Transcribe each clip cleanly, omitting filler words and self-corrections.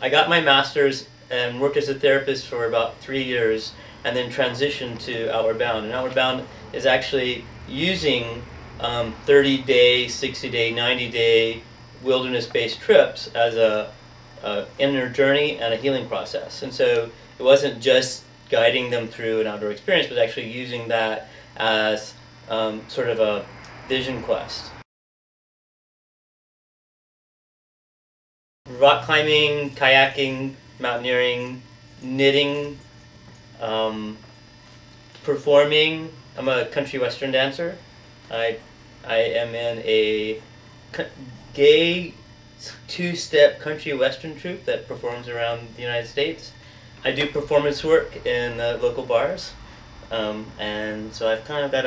I got my master's and worked as a therapist for about 3 years, and then transitioned to Outward Bound. And Outward Bound is actually using 30-day, 60-day, 90-day wilderness-based trips as a inner journey and a healing process. And so it wasn't just guiding them through an outdoor experience, but actually using that as sort of a vision quest. Rock climbing, kayaking, mountaineering, knitting, performing. I'm a country western dancer. I am in a gay two-step country western troupe that performs around the United States. I do performance work in local bars, and so I've kind of got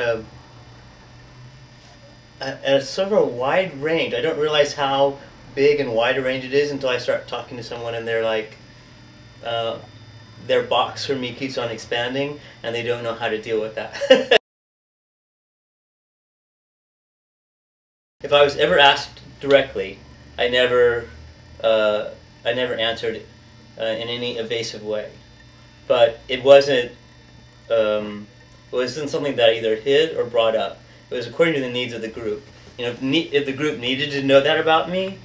a sort of a wide range. I don't realize how big and wide a range it is until I start talking to someone and they're like, their box for me keeps on expanding and they don't know how to deal with that. If I was ever asked directly, I never answered in any evasive way. But it wasn't something that I either hid or brought up. It was according to the needs of the group. You know, if the group needed to know that about me,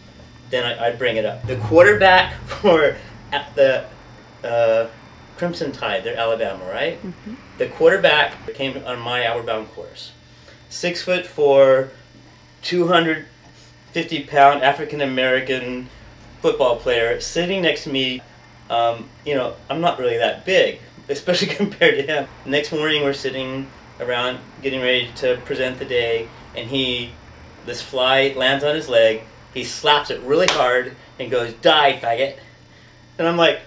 then I'd bring it up. The quarterback for the Crimson Tide, they're Alabama, right? Mm-hmm. The quarterback came on my Outward Bound course. 6'4", 250-pound African-American football player sitting next to me. You know, I'm not really that big, especially compared to him. Next morning we're sitting around getting ready to present the day, and this fly lands on his leg, he slaps it really hard and goes, "Die, faggot." And I'm like,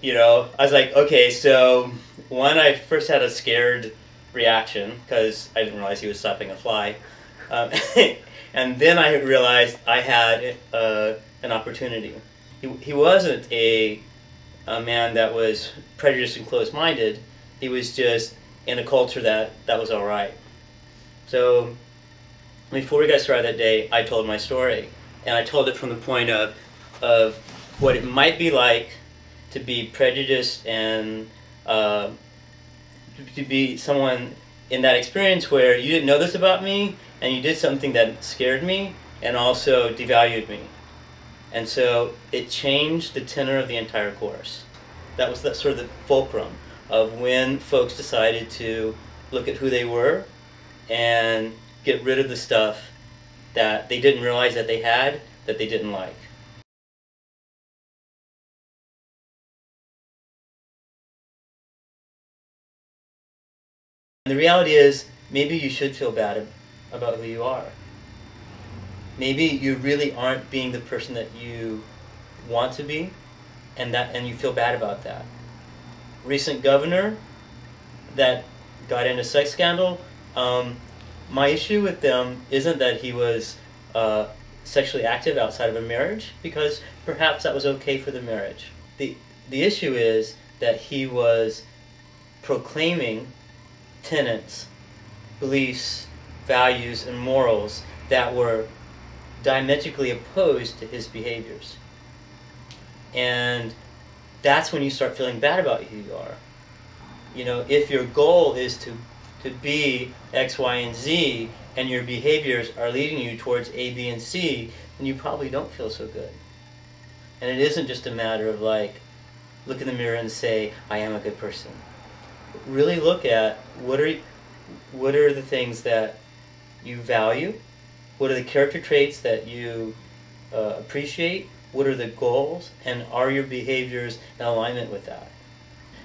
you know, I was like, okay, so one, I first had a scared reaction because I didn't realize he was slapping a fly. And then I realized I had an opportunity. He wasn't a man that was prejudiced and closed-minded. He was just in a culture that was all right. So before we got started that day, I told my story. And I told it from the point of what it might be like to be prejudiced and to be someone in that experience where you didn't know this about me and you did something that scared me and also devalued me. And so it changed the tenor of the entire course. That was sort of the fulcrum of when folks decided to look at who they were and get rid of the stuff that they didn't realize that they had, that they didn't like. And the reality is, maybe you should feel bad about who you are. Maybe you really aren't being the person that you want to be, and you feel bad about that. Recent governor that got in a sex scandal, my issue with them isn't that he was sexually active outside of a marriage, because perhaps that was okay for the marriage. The issue is that he was proclaiming tenets, beliefs, values, and morals that were diametrically opposed to his behaviors. And that's when you start feeling bad about who you are. You know, if your goal is to be X, Y, and Z, and your behaviors are leading you towards A, B, and C, then you probably don't feel so good. And it isn't just a matter of like, look in the mirror and say, I am a good person. Really look at what are the things that you value, what are the character traits that you appreciate, what are the goals, and are your behaviors in alignment with that?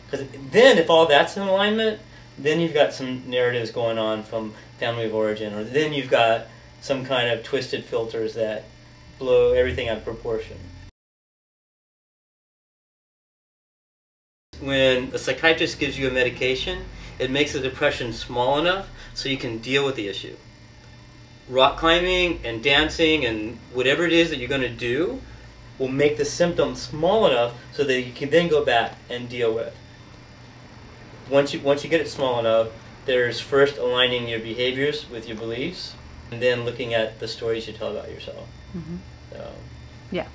Because then if all that's in alignment, then you've got some narratives going on from family of origin, or then you've got some kind of twisted filters that blow everything out of proportion. When a psychiatrist gives you a medication, it makes the depression small enough so you can deal with the issue. Rock climbing and dancing and whatever it is that you're going to do will make the symptoms small enough so that you can then go back and deal with. Once you get it small enough, there's first aligning your behaviors with your beliefs, and then looking at the stories you tell about yourself. Mm-hmm. So, yeah.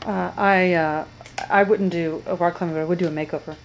I wouldn't do a rock climbing, but I would do a makeover.